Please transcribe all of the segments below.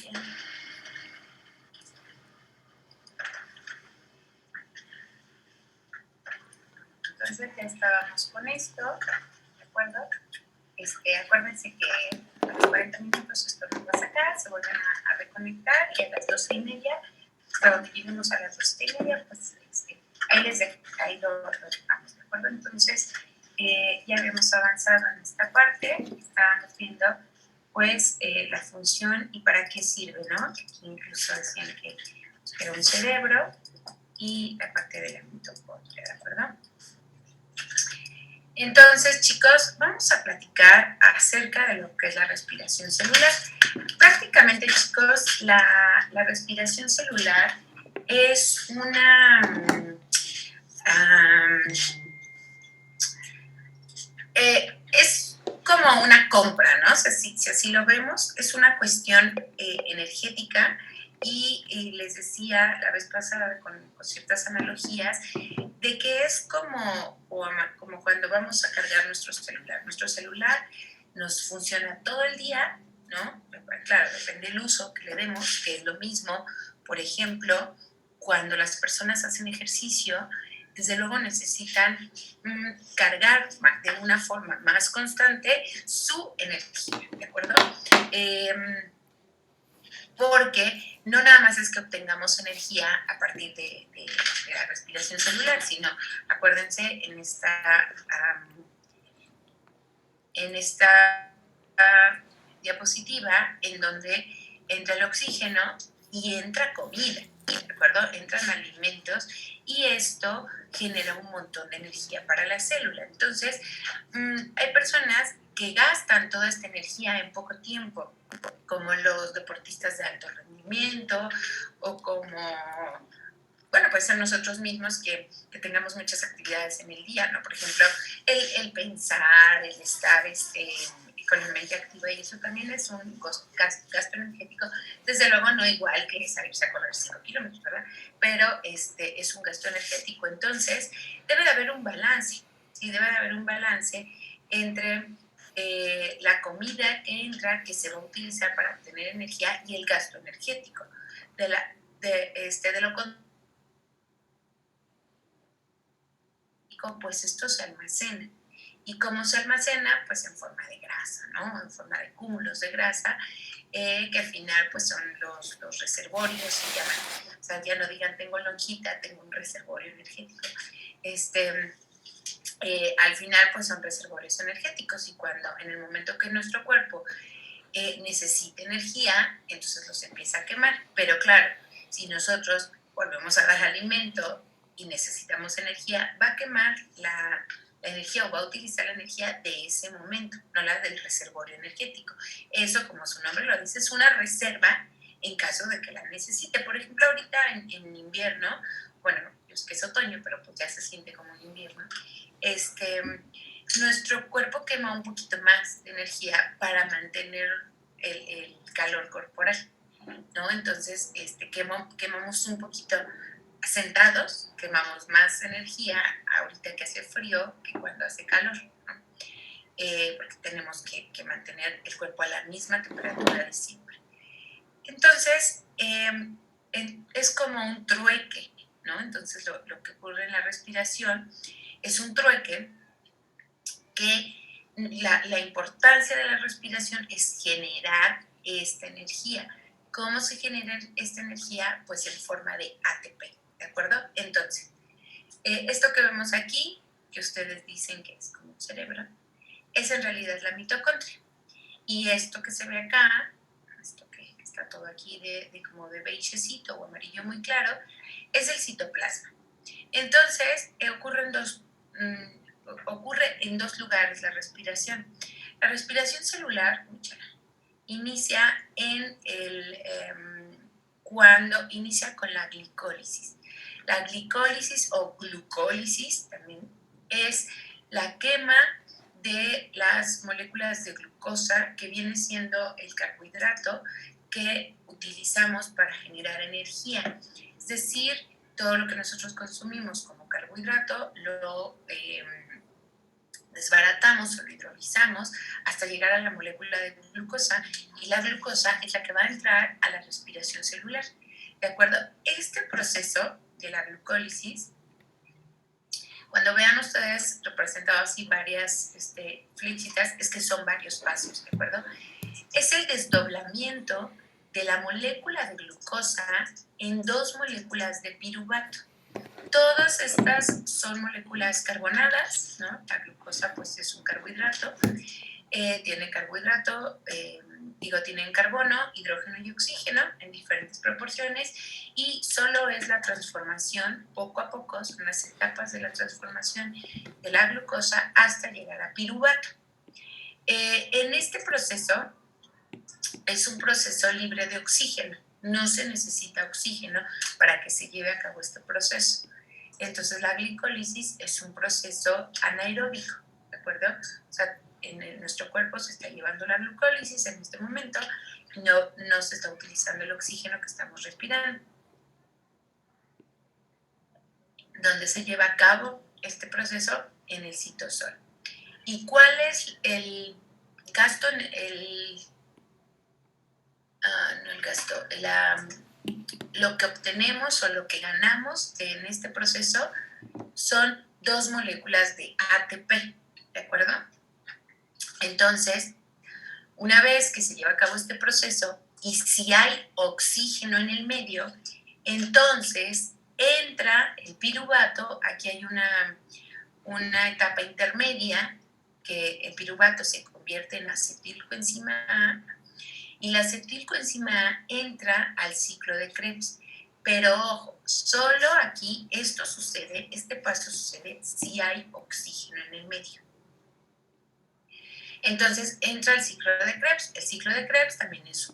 bien. Entonces ya estábamos con esto, ¿de acuerdo? Acuérdense que a los 40 minutos esto nos va a sacar, se vuelven a reconectar y a las 12:30, hasta donde lleguemos a las 12:30, pues ahí les dejo, ahí lo dejamos, ¿de acuerdo? Entonces ya habíamos avanzado en esta parte, estábamos viendo pues la función y para qué sirve, ¿no? Aquí incluso decían que era un cerebro y la parte de la mitocondria, ¿de acuerdo? Entonces, chicos, vamos a platicar acerca de lo que es la respiración celular. Prácticamente, chicos, la respiración celular es es como una compra, ¿no? O sea, si así lo vemos, es una cuestión energética y les decía la vez pasada con ciertas analogías de que es como cuando vamos a cargar nuestro celular. Nuestro celular nos funciona todo el día, ¿no? Claro, depende del uso que le demos, que es lo mismo, por ejemplo, cuando las personas hacen ejercicio, desde luego necesitan cargar de una forma más constante su energía, ¿de acuerdo? Porque no nada más es que obtengamos energía a partir de la respiración celular, sino acuérdense en esta diapositiva en donde entra el oxígeno y entra comida, ¿de acuerdo? Entran alimentos y esto genera un montón de energía para la célula. Entonces, hay personas que gastan toda esta energía en poco tiempo, como los deportistas de alto rendimiento o como, bueno, pues a nosotros mismos que tengamos muchas actividades en el día, ¿no? Por ejemplo, el pensar, el estar con la mente activa, y eso también es un gasto energético, desde luego no igual que salirse a correr 5 kilómetros, ¿verdad? Pero es un gasto energético. Entonces, debe de haber un balance, ¿sí? Debe de haber un balance entre la comida que entra, que se va a utilizar para obtener energía, y el gasto energético. De lo contrario, pues esto se almacena. ¿Y cómo se almacena? Pues en forma de grasa, ¿no? En forma de cúmulos de grasa, que al final pues son los reservorios, se llaman. O sea, ya no digan tengo lonjita, tengo un reservorio energético. Al final pues son reservorios energéticos, y cuando en el momento que nuestro cuerpo necesita energía, entonces los empieza a quemar. Pero claro, si nosotros volvemos a dar alimento y necesitamos energía, va a quemar la energía o va a utilizar la energía de ese momento, no la del reservorio energético. Eso, como su nombre lo dice, es una reserva en caso de que la necesite. Por ejemplo, ahorita en invierno, bueno, es que es otoño, pero pues ya se siente como un invierno, nuestro cuerpo quema un poquito más de energía para mantener el calor corporal, ¿no? Entonces, quemamos un poquito sentados, quemamos más energía ahorita que hace frío que cuando hace calor, ¿no? Porque tenemos que mantener el cuerpo a la misma temperatura de siempre. Entonces, es como un trueque, ¿no? Entonces, lo que ocurre en la respiración es un trueque que la importancia de la respiración es generar esta energía. ¿Cómo se genera esta energía? Pues en forma de ATP, ¿de acuerdo? Entonces, esto que vemos aquí, que ustedes dicen que es como un cerebro, es en realidad la mitocondria. Y esto que se ve acá, esto que está todo aquí como de beigecito o amarillo muy claro, es el citoplasma. Entonces, ocurre en dos lugares la respiración. La respiración celular inicia cuando inicia con la glicólisis. La glicólisis o glucólisis también es la quema de las moléculas de glucosa, que viene siendo el carbohidrato que utilizamos para generar energía. Es decir, todo lo que nosotros consumimos como carbohidrato lo desbaratamos o lo hidrolizamos hasta llegar a la molécula de glucosa, y la glucosa es la que va a entrar a la respiración celular. ¿De acuerdo? Este proceso de la glucólisis, cuando vean ustedes representado así varias flechitas, es que son varios pasos, ¿de acuerdo? Es el desdoblamiento de la molécula de glucosa en dos moléculas de piruvato. Todas estas son moléculas carbonadas, ¿no? La glucosa pues es un carbohidrato, tiene carbohidrato, tienen carbono, hidrógeno y oxígeno en diferentes proporciones, y solo es la transformación, poco a poco, son las etapas de la transformación de la glucosa hasta llegar a piruvato. En este proceso es un proceso libre de oxígeno, no se necesita oxígeno para que se lleve a cabo este proceso. Entonces la glicólisis es un proceso anaeróbico, ¿de acuerdo? O sea, en nuestro cuerpo se está llevando la glucólisis en este momento, no se está utilizando el oxígeno que estamos respirando. ¿Dónde se lleva a cabo este proceso? En el citosol. ¿Y cuál es el gasto, lo que obtenemos o lo que ganamos en este proceso son dos moléculas de ATP, ¿de acuerdo? Entonces, una vez que se lleva a cabo este proceso y si hay oxígeno en el medio, entonces entra el piruvato. Aquí hay una etapa intermedia que el piruvato se convierte en acetilcoenzima A, y la acetilcoenzima A entra al ciclo de Krebs. Pero ojo, solo aquí este paso sucede si hay oxígeno en el medio. Entonces entra el ciclo de Krebs. El ciclo de Krebs también es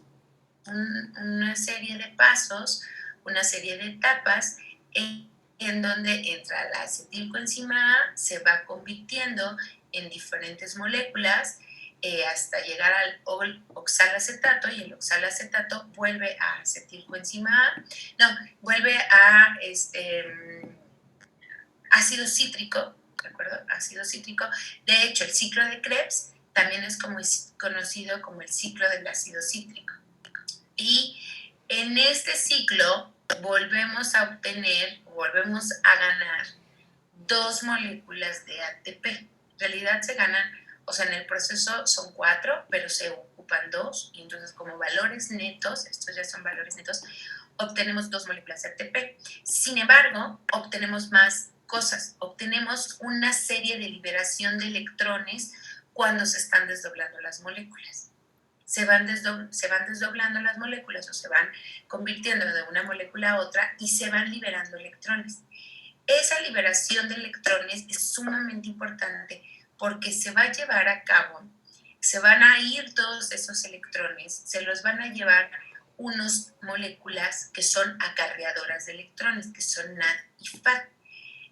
una serie de pasos, una serie de etapas en donde entra la acetilcoenzima A, se va convirtiendo en diferentes moléculas hasta llegar al oxalacetato, y el oxalacetato vuelve a acetilcoenzima A, vuelve a ácido cítrico, ¿de acuerdo? Ácido cítrico. De hecho, el ciclo de Krebs también es conocido como el ciclo del ácido cítrico. Y en este ciclo volvemos a ganar dos moléculas de ATP. En realidad se ganan, o sea, en el proceso son 4, pero se ocupan 2, y entonces como valores netos, estos ya son valores netos, obtenemos 2 moléculas de ATP. Sin embargo, obtenemos más cosas, obtenemos una serie de liberación de electrones cuando se están desdoblando las moléculas. Se van desdoblando las moléculas o se van convirtiendo de una molécula a otra y se van liberando electrones. Esa liberación de electrones es sumamente importante porque se va a llevar a cabo, se van a ir todos esos electrones, se los van a llevar unas moléculas que son acarreadoras de electrones, que son NAD y FAD.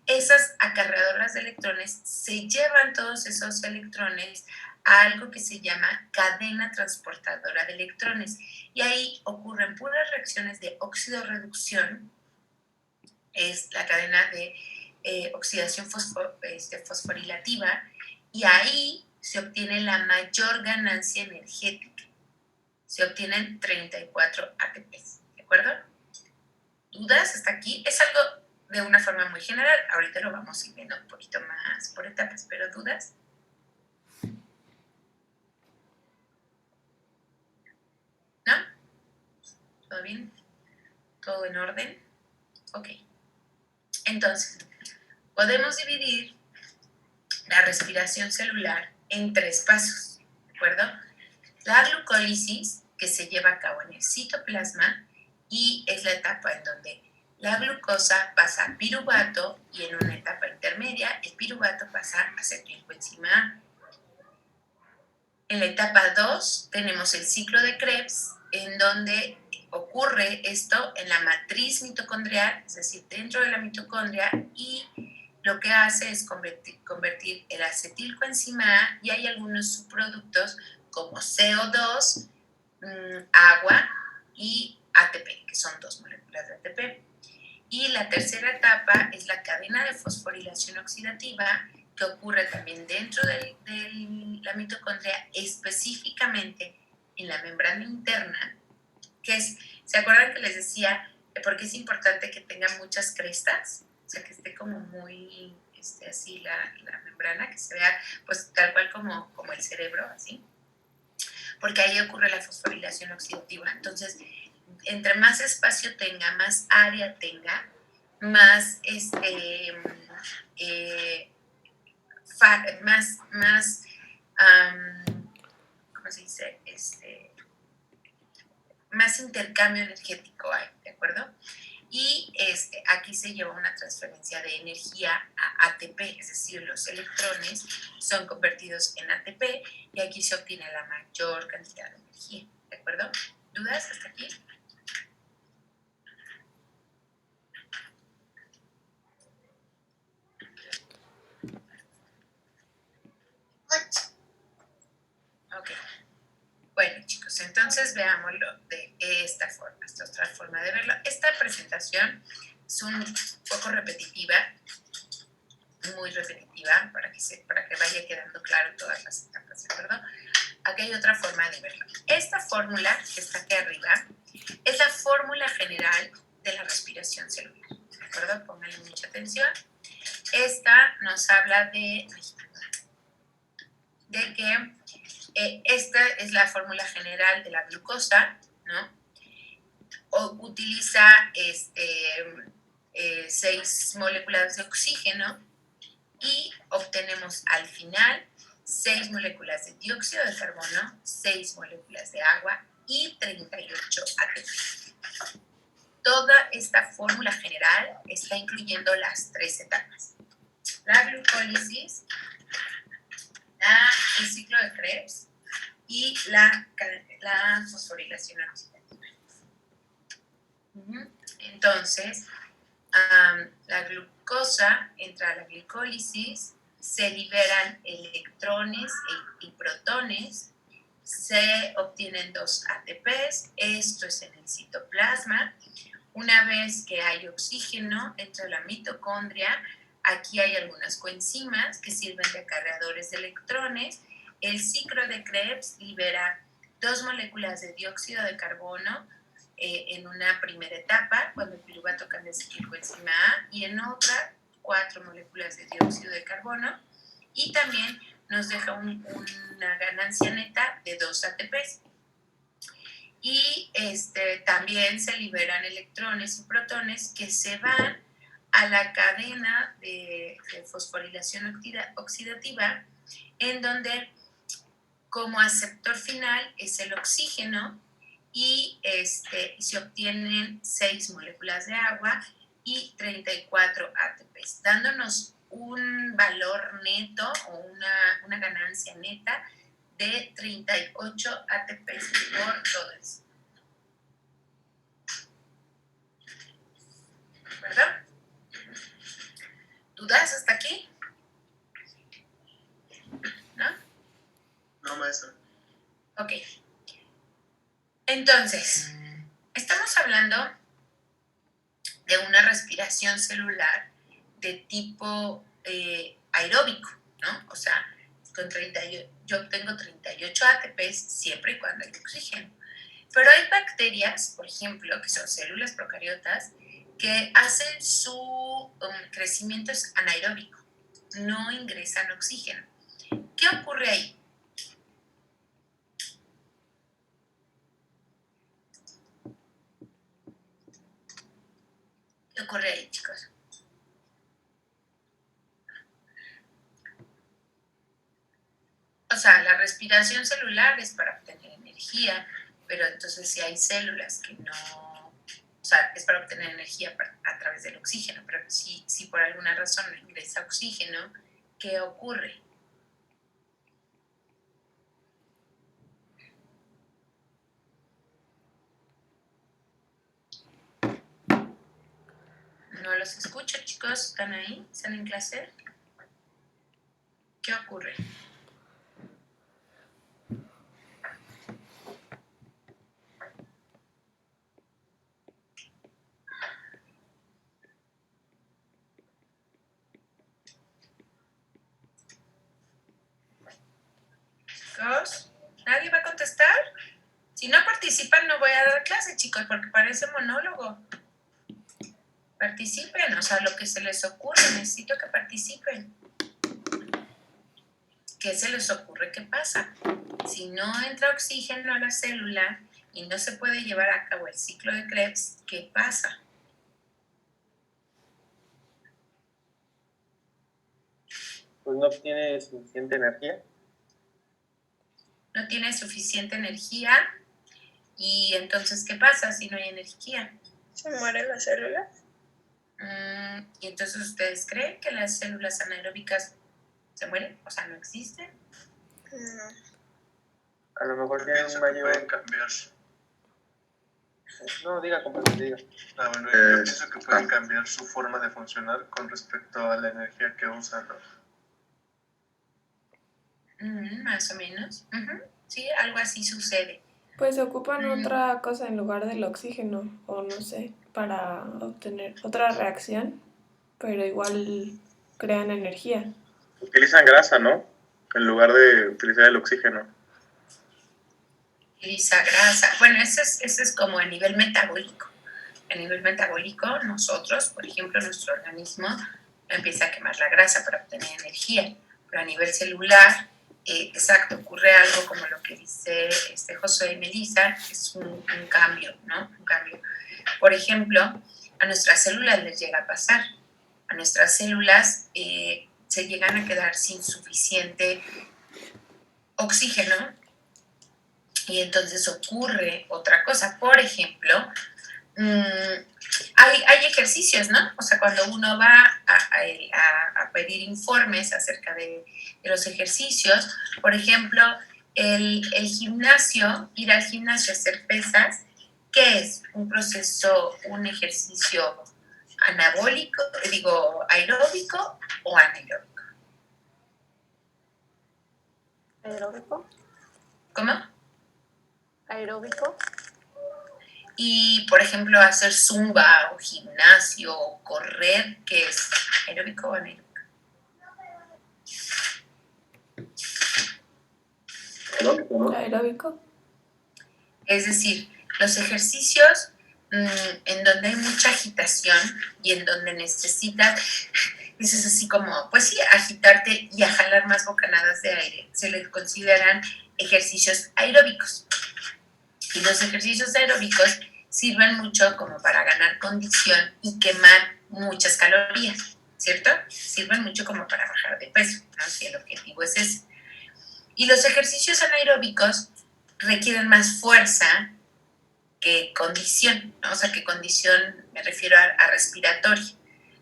Esas acarreadoras de electrones se llevan todos esos electrones a algo que se llama cadena transportadora de electrones, y ahí ocurren puras reacciones de óxido-reducción. Es la cadena de oxidación fosforilativa, y ahí se obtiene la mayor ganancia energética. Se obtienen 34 ATPs, ¿de acuerdo? ¿Dudas hasta aquí? Es algo de una forma muy general, ahorita lo vamos a ir viendo un poquito más por etapas, pero ¿dudas? ¿No? ¿Todo bien? ¿Todo en orden? Ok. Entonces, podemos dividir la respiración celular en 3 pasos, ¿de acuerdo? La glucólisis, que se lleva a cabo en el citoplasma, y es la etapa en donde la glucosa pasa a piruvato, y en una etapa intermedia el piruvato pasa a acetilcoenzima A. En la etapa 2 tenemos el ciclo de Krebs, en donde ocurre esto en la matriz mitocondrial, es decir, dentro de la mitocondria, y lo que hace es convertir el acetilcoenzima A, y hay algunos subproductos como CO2, agua y ATP, que son 2 moléculas de ATP. Y la tercera etapa es la cadena de fosforilación oxidativa, que ocurre también dentro de la mitocondria, específicamente en la membrana interna, que es, ¿se acuerdan que les decía por qué es importante que tenga muchas crestas? O sea, que esté como muy así la membrana, que se vea pues tal cual como el cerebro, así. Porque ahí ocurre la fosforilación oxidativa. Entonces, entre más espacio tenga, más área tenga, más más ¿cómo se dice? Más intercambio energético hay, ¿de acuerdo? Y aquí se lleva una transferencia de energía a ATP, es decir, los electrones son convertidos en ATP y aquí se obtiene la mayor cantidad de energía, ¿de acuerdo? ¿Dudas hasta aquí? Ok. Bueno, chicos, entonces veámoslo de esta forma. Esta es otra forma de verlo. Esta presentación es un poco repetitiva, muy repetitiva, para que vaya quedando claro todas las etapas, ¿de acuerdo? Aquí hay otra forma de verlo. Esta fórmula que está aquí arriba es la fórmula general de la respiración celular, ¿de acuerdo? Pónganle mucha atención. Esta nos habla de que esta es la fórmula general de la glucosa, ¿no? Utiliza 6 moléculas de oxígeno y obtenemos al final 6 moléculas de dióxido de carbono, 6 moléculas de agua y 38 ATP. Toda esta fórmula general está incluyendo las 3 etapas: la glucólisis, el ciclo de Krebs y la fosforilación oxidativa. Entonces, la glucosa entra a la glicólisis, se liberan electrones y protones, se obtienen 2 ATPs, esto es en el citoplasma. Una vez que hay oxígeno, entra a la mitocondria. Aquí hay algunas coenzimas que sirven de acarreadores de electrones. El ciclo de Krebs libera 2 moléculas de dióxido de carbono en una primera etapa, cuando el piruvato cambia de coenzima A, y en otra 4 moléculas de dióxido de carbono, y también nos deja una ganancia neta de 2 ATPs. Y también se liberan electrones y protones que se van a la cadena de fosforilación oxidativa, en donde como aceptor final es el oxígeno y se obtienen 6 moléculas de agua y 34 ATPs, dándonos un valor neto o una ganancia neta de 38 ATPs por todo eso. ¿Verdad? ¿Dudas hasta aquí? ¿No? No, maestra. Ok. Entonces, estamos hablando de una respiración celular de tipo aeróbico, ¿no? O sea, yo obtengo 38 ATPs siempre y cuando hay oxígeno. Pero hay bacterias, por ejemplo, que son células procariotas, que hacen su crecimiento anaeróbico, no ingresan oxígeno. ¿Qué ocurre ahí? ¿Qué ocurre ahí, chicos? O sea, la respiración celular es para obtener energía, pero entonces si hay células que no, o sea, es para obtener energía a través del oxígeno, pero si por alguna razón no ingresa oxígeno, ¿qué ocurre? No los escucho, chicos, ¿están ahí? ¿Están en clase? ¿Qué ocurre? participan no voy a dar clase, chicos, porque parece monólogo. Participen, o sea, lo que se les ocurre, necesito que participen. ¿Qué se les ocurre? ¿Qué pasa? Si no entra oxígeno a la célula y no se puede llevar a cabo el ciclo de Krebs, ¿qué pasa? Pues no obtiene suficiente energía. No tiene suficiente energía y entonces, ¿qué pasa si no hay energía? ¿Se mueren las células? Y entonces, ¿ustedes creen que las células anaeróbicas se mueren? O sea, ¿no existen? No. A lo mejor tiene Pienso un que mayor... pueden cambiar. No, diga, compañero, diga. Bueno, yo pienso que pueden cambiar su forma de funcionar con respecto a la energía que usan, ¿no? Más o menos. Sí, algo así sucede. Pues ocupan otra cosa en lugar del oxígeno, o no sé, para obtener otra reacción, pero igual crean energía. Utilizan grasa, ¿no? En lugar de utilizar el oxígeno. Utiliza grasa. Bueno, eso es como a nivel metabólico. A nivel metabólico, nosotros, por ejemplo, nuestro organismo empieza a quemar la grasa para obtener energía. Pero a nivel celular, exacto, ocurre algo como lo que dice Josué y Melissa, es un cambio, ¿no? Un cambio. Por ejemplo, a nuestras células les llega a pasar. A nuestras células se llegan a quedar sin suficiente oxígeno y entonces ocurre otra cosa. Por ejemplo, hay ejercicios, ¿no? O sea, cuando uno va a pedir informes acerca de los ejercicios, por ejemplo, el gimnasio, ir al gimnasio a hacer pesas, ¿qué es? Un proceso, un ejercicio anabólico, aeróbico o anaeróbico. ¿Aeróbico? ¿Cómo? ¿Aeróbico? Y, por ejemplo, hacer zumba o gimnasio o correr, ¿qué es? ¿Aeróbico o anaeróbico? Aeróbico, ¿no? Aeróbico. Es decir, los ejercicios en donde hay mucha agitación y en donde necesitas, es así como, pues sí, agitarte y a jalar más bocanadas de aire, se les consideran ejercicios aeróbicos. Y los ejercicios aeróbicos sirven mucho como para ganar condición y quemar muchas calorías, ¿cierto? Sirven mucho como para bajar de peso, ¿no? Si el objetivo es ese. Y los ejercicios anaeróbicos requieren más fuerza que condición, ¿no? O sea, que condición me refiero a respiratoria.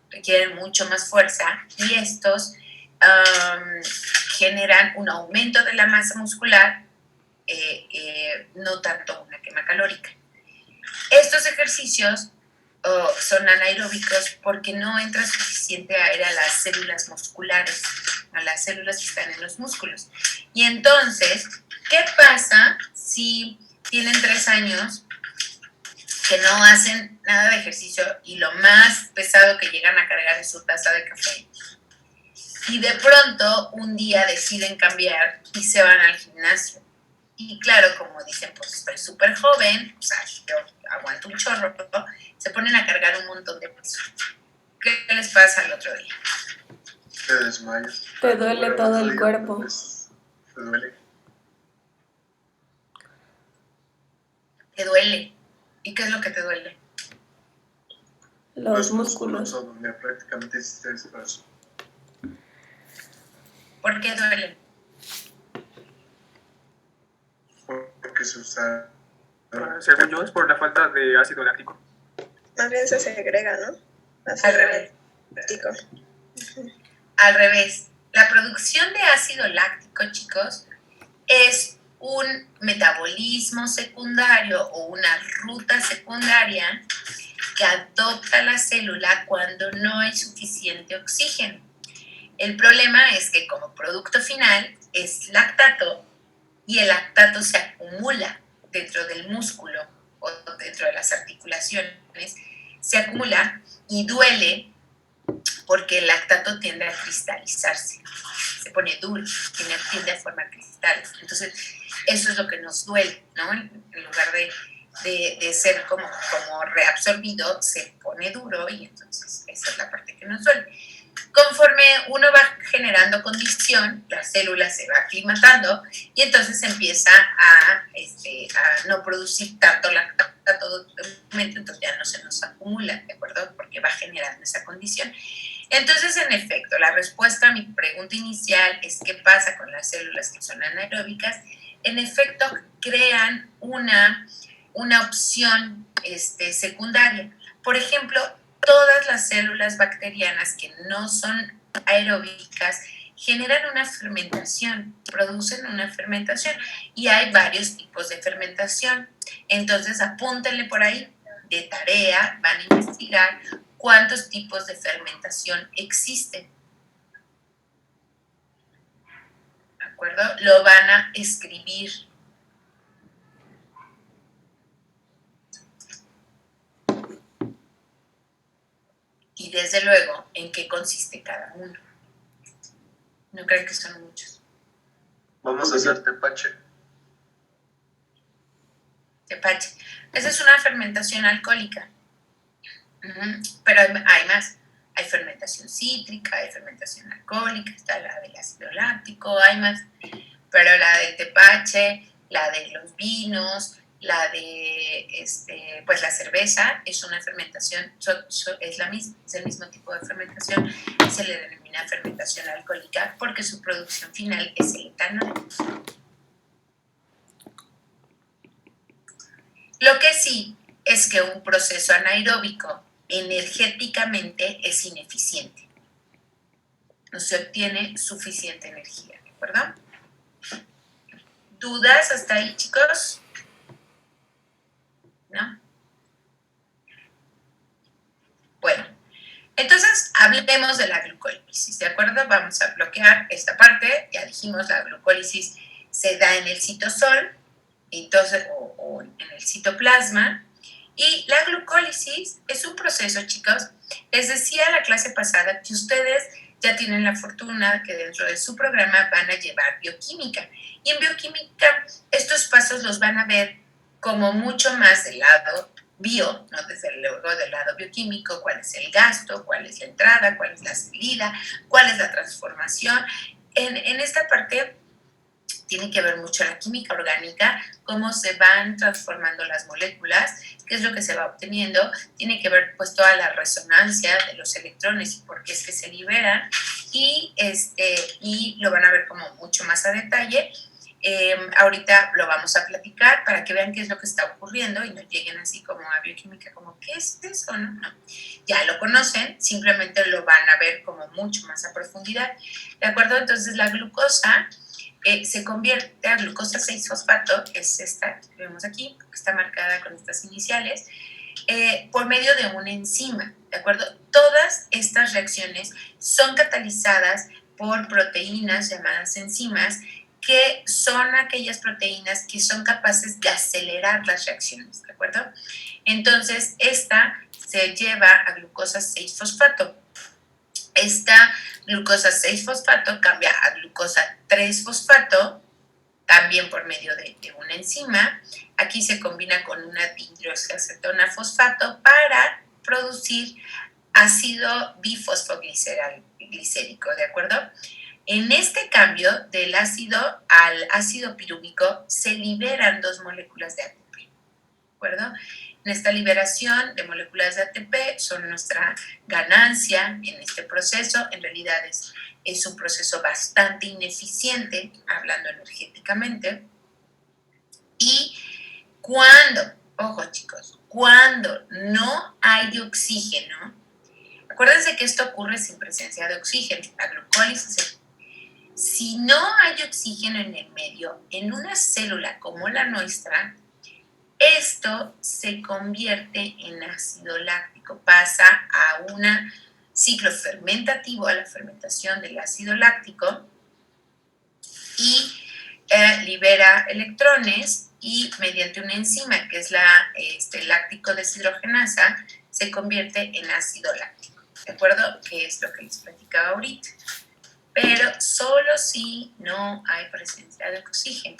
Requieren mucho más fuerza y estos generan un aumento de la masa muscular, no tanto una quema calórica. Estos ejercicios son anaeróbicos porque no entra suficiente aire a las células musculares, a las células que están en los músculos. Y entonces, ¿qué pasa si tienen 3 años que no hacen nada de ejercicio y lo más pesado que llegan a cargar es su taza de café? Y de pronto un día deciden cambiar y se van al gimnasio. Y claro, como dicen, pues estoy súper joven, o sea, yo aguanto un chorro, ¿no? Se ponen a cargar un montón de peso. ¿Qué les pasa al otro día? Te desmayas. Te duele todo el cuerpo. Pues, te duele. Te duele. ¿Y qué es lo que te duele? Los músculos. Donde prácticamente hiciste esfuerzo. ¿Por qué duelen? Porque se usa. Según yo, es por la falta de ácido láctico. Más bien se segrega, ¿no? Al revés. Láctico. Al revés. La producción de ácido láctico, chicos, es un metabolismo secundario o una ruta secundaria que adopta la célula cuando no hay suficiente oxígeno. El problema es que como producto final es lactato y el lactato se acumula dentro del músculo o dentro de las articulaciones, se acumula y duele porque el lactato tiende a cristalizarse, se pone duro, tiende a formar cristales. Entonces, eso es lo que nos duele, ¿no? En lugar de ser como reabsorbido, se pone duro y entonces esa es la parte que nos duele. Conforme uno va generando condición, la célula se va aclimatando y entonces empieza a no producir tanto lactato, entonces ya no se nos acumula, ¿de acuerdo? Porque va generando esa condición. Entonces, en efecto, la respuesta a mi pregunta inicial es qué pasa con las células que son anaeróbicas. En efecto, crean una opción secundaria. Por ejemplo, todas las células bacterianas que no son aeróbicas generan una fermentación, producen una fermentación y hay varios tipos de fermentación. Entonces, apúntenle por ahí, de tarea, van a investigar cuántos tipos de fermentación existen. ¿De acuerdo? Lo van a escribir. Y desde luego, ¿en qué consiste cada uno? No creo que son muchos. Vamos a hacer tepache. Tepache. Esa es una fermentación alcohólica. Pero hay más. Hay fermentación cítrica, hay fermentación alcohólica, está la del ácido láctico, hay más. Pero la del tepache, la de los vinos, la de pues la cerveza es una fermentación, es la misma, es el mismo tipo de fermentación y se le denomina fermentación alcohólica porque su producción final es el etanol. Lo que sí es que un proceso anaeróbico energéticamente es ineficiente. No se obtiene suficiente energía, ¿de acuerdo? ¿Dudas hasta ahí, chicos? ¿No? Bueno, entonces hablemos de la glucólisis, ¿de acuerdo? Vamos a bloquear esta parte. Ya dijimos, la glucólisis se da en el citosol, entonces, o en el citoplasma. Y la glucólisis es un proceso, chicos. Les decía la clase pasada que ustedes ya tienen la fortuna que dentro de su programa van a llevar bioquímica. Y en bioquímica estos pasos los van a ver como mucho más del lado bio, no desde luego del lado bioquímico, cuál es el gasto, cuál es la entrada, cuál es la salida, cuál es la transformación. En esta parte tiene que ver mucho la química orgánica, cómo se van transformando las moléculas, qué es lo que se va obteniendo, tiene que ver pues toda la resonancia de los electrones y por qué es que se liberan y lo van a ver como mucho más a detalle. Ahorita lo vamos a platicar para que vean qué es lo que está ocurriendo y no lleguen así como a bioquímica como ¿qué es eso? No, ya lo conocen, simplemente lo van a ver como mucho más a profundidad, ¿de acuerdo? Entonces la glucosa se convierte a glucosa 6-fosfato, que es esta que vemos aquí, que está marcada con estas iniciales, por medio de una enzima, ¿de acuerdo? Todas estas reacciones son catalizadas por proteínas llamadas enzimas, que son aquellas proteínas que son capaces de acelerar las reacciones, ¿de acuerdo? Entonces, esta se lleva a glucosa 6-fosfato. Esta glucosa 6-fosfato cambia a glucosa 3-fosfato, también por medio de una enzima. Aquí se combina con una dihidroxiacetona fosfato para producir ácido bifosfoglicérico, ¿de acuerdo? En este cambio del ácido al ácido pirúvico se liberan 2 moléculas de ATP, ¿de acuerdo? En esta liberación de moléculas de ATP son nuestra ganancia en este proceso. En realidad es un proceso bastante ineficiente, hablando energéticamente. Y cuando, ojo chicos, cuando no hay oxígeno, acuérdense que esto ocurre sin presencia de oxígeno, la glucólisis. Si no hay oxígeno en el medio, en una célula como la nuestra, esto se convierte en ácido láctico, pasa a un ciclo fermentativo, a la fermentación del ácido láctico y libera electrones y mediante una enzima que es la láctico deshidrogenasa se convierte en ácido láctico, ¿de acuerdo? Que es lo que les platicaba ahorita. Pero solo si no hay presencia de oxígeno.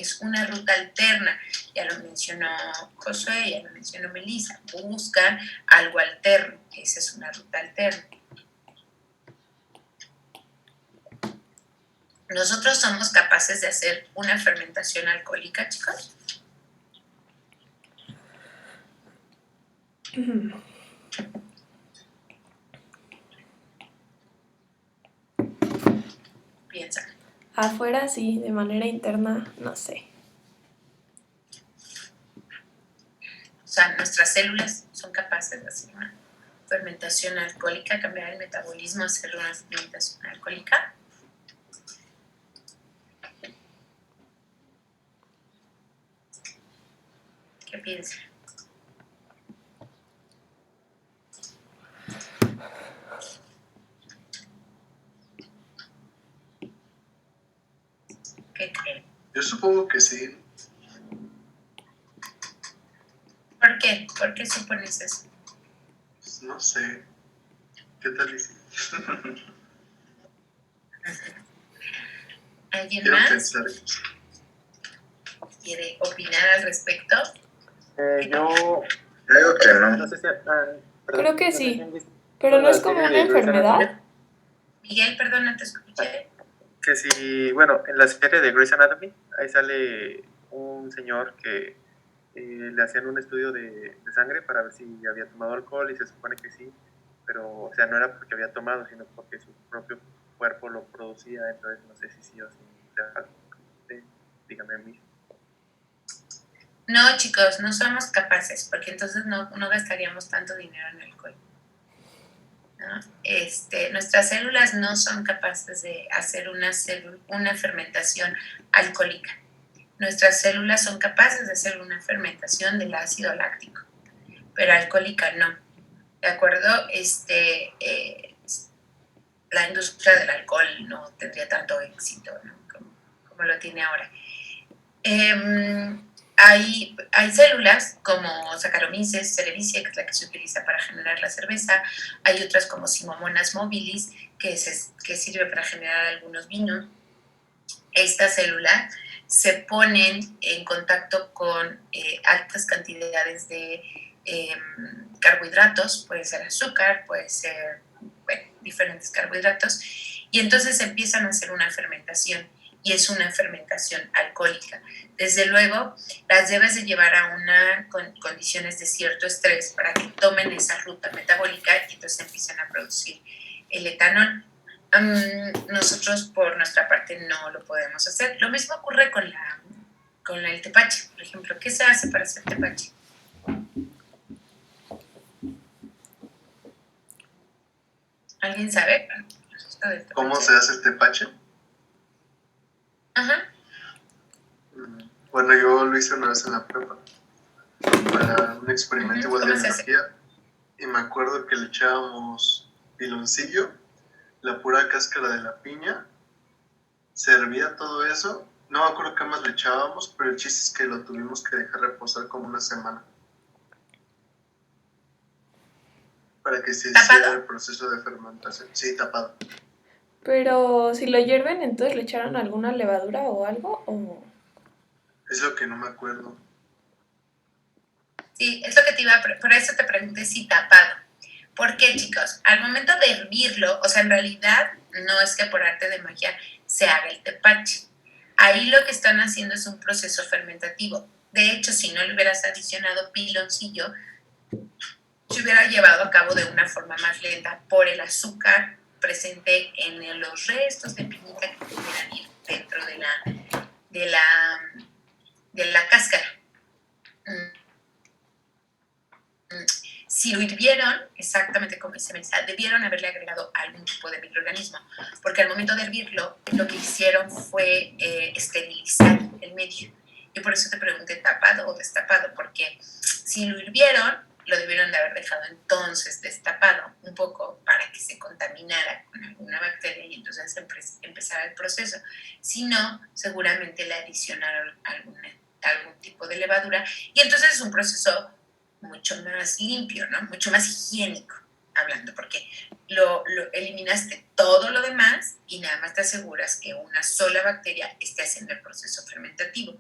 es una ruta alterna. Ya lo mencionó Josué, ya lo mencionó Melissa. Buscan algo alterno. Esa es una ruta alterna. ¿Nosotros somos capaces de hacer una fermentación alcohólica, chicos? Piensa. Afuera sí, de manera interna, no sé. O sea, nuestras células son capaces de hacer una fermentación alcohólica, cambiar el metabolismo, hacer una fermentación alcohólica. ¿Qué piensan? ¿Qué creen? Yo supongo que sí. ¿Por qué? ¿Por qué supones eso? Pues no sé. ¿Qué tal dice? ¿Alguien Quiero más pensar. quiere opinar al respecto? Yo creo que no. No sé si Creo que no sé sí. si han visto Pero no la es como serie una de Grey's Anatomy. enfermedad. Miguel, perdona, te escuché. Que si, bueno, en la serie de Grey's Anatomy, ahí sale un señor que le hacían un estudio de sangre para ver si había tomado alcohol y se supone que sí, pero, o sea, no era porque había tomado, sino porque su propio cuerpo lo producía, entonces no sé si sí o si. O sea, dígame a mí. No, chicos, no somos capaces, porque entonces no gastaríamos tanto dinero en alcohol, ¿no? Nuestras células no son capaces de hacer una fermentación alcohólica. Nuestras células son capaces de hacer una fermentación del ácido láctico, pero alcohólica no. ¿De acuerdo? La industria del alcohol no tendría tanto éxito, ¿no? como lo tiene ahora. Hay células como Saccharomyces cerevisiae, que es la que se utiliza para generar la cerveza. Hay otras como Simomonas mobilis, que sirve para generar algunos vinos. Esta célula se ponen en contacto con altas cantidades de carbohidratos, puede ser azúcar, puede ser diferentes carbohidratos, y entonces empiezan a hacer una fermentación, y es una fermentación alcohólica. Desde luego, las debes de llevar a condiciones de cierto estrés para que tomen esa ruta metabólica y entonces empiezan a producir el etanol. Nosotros por nuestra parte no lo podemos hacer. Lo mismo ocurre con el tepache, por ejemplo. ¿Qué se hace para hacer tepache? ¿Alguien sabe? ¿Cómo se hace el tepache? Ajá. Bueno, yo lo hice una vez en la prepa para un experimento igual de ¿Cómo se hace? energía y me acuerdo que le echábamos piloncillo, la pura cáscara de la piña, se hervía todo eso, no me acuerdo qué más le echábamos, pero el chiste es que lo tuvimos que dejar reposar como una semana para que se hiciera el proceso de fermentación. Sí, tapado. Pero si lo hierven, entonces le echaron alguna levadura o algo, o... Es lo que no me acuerdo. Sí, es lo que por eso te pregunté si tapado. ¿Por qué, chicos? Al momento de hervirlo, o sea, en realidad no es que por arte de magia se haga el tepache. Ahí lo que están haciendo es un proceso fermentativo. De hecho, si no le hubieras adicionado piloncillo, se hubiera llevado a cabo de una forma más lenta por el azúcar presente en los restos de piñita que pudieran ir dentro de la cáscara. Si lo hirvieron, exactamente como dice Melissa, debieron haberle agregado algún tipo de microorganismo, porque al momento de hervirlo, lo que hicieron fue esterilizar el medio. Yo por eso te pregunté tapado o destapado, porque si lo hirvieron, lo debieron de haber dejado entonces destapado un poco para que se contaminara con alguna bacteria y entonces empezara el proceso. Si no, seguramente le adicionaron algún tipo de levadura y entonces es un proceso mucho más limpio, ¿no? Mucho más higiénico, hablando, porque eliminaste todo lo demás y nada más te aseguras que una sola bacteria esté haciendo el proceso fermentativo.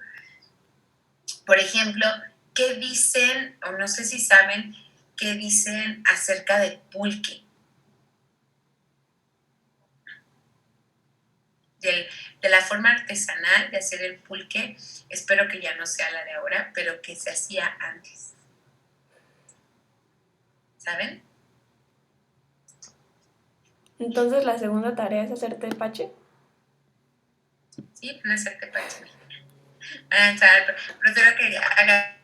Por ejemplo, ¿qué dicen, o no sé si saben, qué dicen acerca del pulque? De la forma artesanal de hacer el pulque, espero que ya no sea la de ahora, pero que se hacía antes. ¿Saben? Entonces la segunda tarea es hacer tepache. Sí, van a hacer tepache. Prefiero que hagan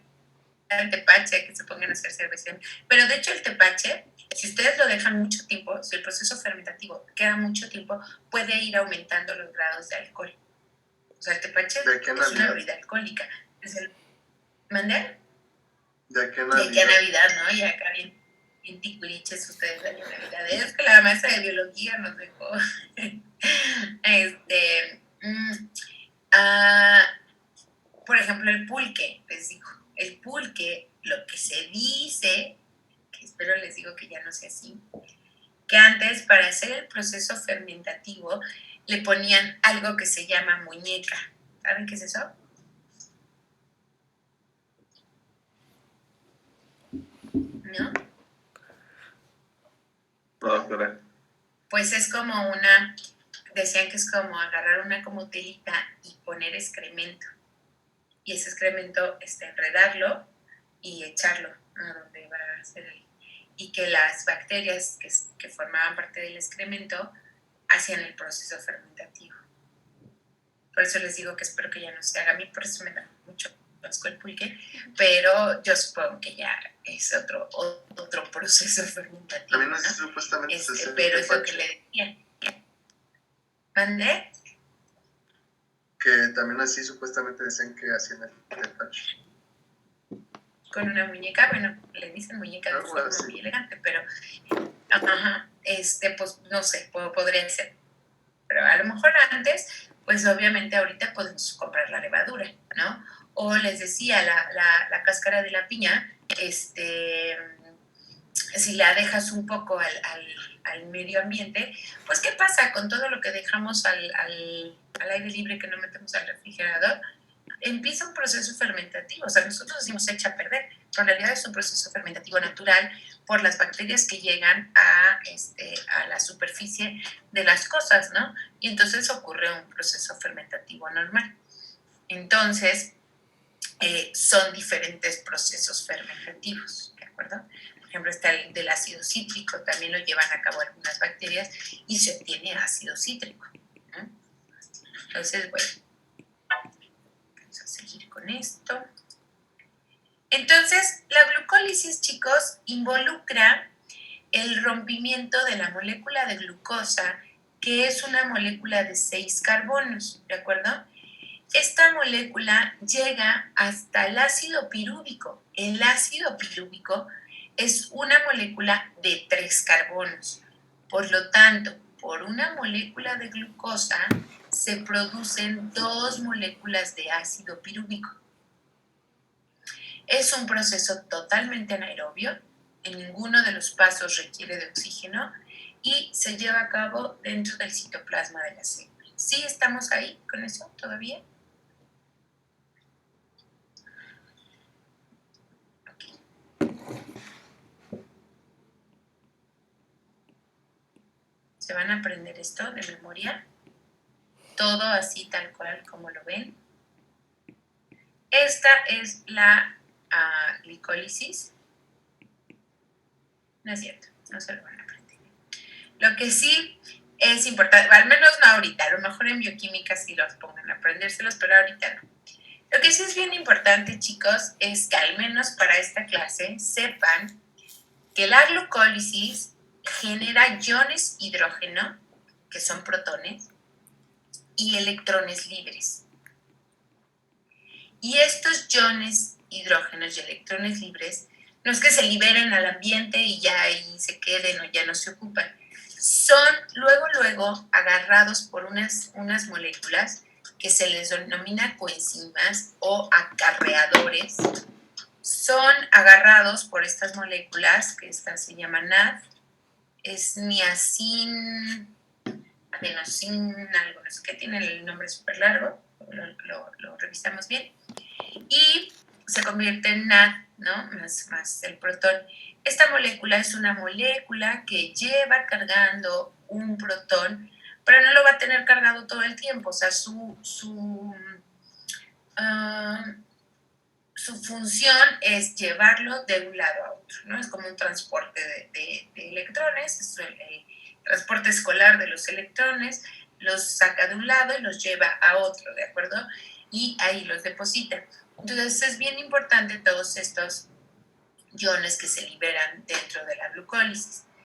el tepache, que se pongan a hacer cerveza. Pero de hecho el tepache, si ustedes lo dejan mucho tiempo, si el proceso fermentativo queda mucho tiempo, puede ir aumentando los grados de alcohol. O sea, el tepache es una bebida alcohólica. ¿Mandé? De aquí a Navidad, ¿no? Y acá bien ticuliches ustedes de Navidad. Es que la maestra de biología nos dejó. Por ejemplo, el pulque, les digo. El pulque, lo que se dice, que espero les digo que ya no sea así, que antes para hacer el proceso fermentativo le ponían algo que se llama muñeca. ¿Saben qué es eso? ¿No? No, claro. Pues es como decían que es como agarrar una como telita y poner excremento. Y ese excremento, enredarlo y echarlo a donde va a ser y que las bacterias que formaban parte del excremento hacían el proceso fermentativo. Por eso les digo que espero que ya no se haga. A mí por eso me da mucho asco el pulque, pero yo supongo que ya es otro proceso fermentativo. También así supuestamente se hace pero es lo que le decía. ¿Mandé? Que también así supuestamente decían que hacían el tepache. Con una muñeca, bueno, le dicen muñeca de forma muy elegante, pero pues no sé, podría ser. Pero a lo mejor antes, pues obviamente ahorita podemos comprar la levadura, ¿no? O les decía, la cáscara de la piña, si la dejas un poco al medio ambiente, pues ¿qué pasa con todo lo que dejamos al aire libre que no metemos al refrigerador? Empieza un proceso fermentativo, o sea, nosotros decimos echa a perder, pero en realidad es un proceso fermentativo natural por las bacterias que llegan a la superficie de las cosas, ¿no? Y entonces ocurre un proceso fermentativo normal. Entonces, son diferentes procesos fermentativos, ¿de acuerdo? Por ejemplo, está el del ácido cítrico, también lo llevan a cabo algunas bacterias y se obtiene ácido cítrico, ¿no? Entonces, bueno, vamos a seguir con esto. Entonces, la glucólisis, chicos, involucra el rompimiento de la molécula de glucosa, que es una molécula de 6 carbonos, ¿de acuerdo? Esta molécula llega hasta el ácido pirúvico. El ácido pirúvico es una molécula de 3 carbonos. Por lo tanto, por una molécula de glucosa se producen 2 moléculas de ácido pirúvico. Es un proceso totalmente anaerobio, en ninguno de los pasos requiere de oxígeno y se lleva a cabo dentro del citoplasma de la célula. ¿Sí estamos ahí con eso todavía? Okay. ¿Se van a aprender esto de memoria? Todo así tal cual como lo ven. Esta es la glicólisis. No es cierto, no se lo van a aprender. Lo que sí es importante, al menos no ahorita, a lo mejor en bioquímica sí los pongan a aprendérselos, pero ahorita no. Lo que sí es bien importante, chicos, es que al menos para esta clase sepan que la glucólisis genera iones hidrógeno, que son protones, y electrones libres. Y estos iones hidrógenos y electrones libres no es que se liberen al ambiente y ya ahí se queden o ya no se ocupan. Son luego agarrados por unas moléculas que se les denomina coenzimas o acarreadores. Son agarrados por estas moléculas, que estas se llaman NAD, es niacin, adenosin, algo, no sé qué, tiene el nombre súper largo, lo revisamos bien, y se convierte en NAD, ¿no? Más el protón. Esta molécula es una molécula que lleva cargando un protón, pero no lo va a tener cargado todo el tiempo, o sea, su función es llevarlo de un lado a otro, ¿no? Es como un transporte de electrones, es el transporte escolar de los electrones, los saca de un lado y los lleva a otro, ¿de acuerdo? Y ahí los deposita. Entonces es bien importante todos estos iones que se liberan dentro de la glucólisis.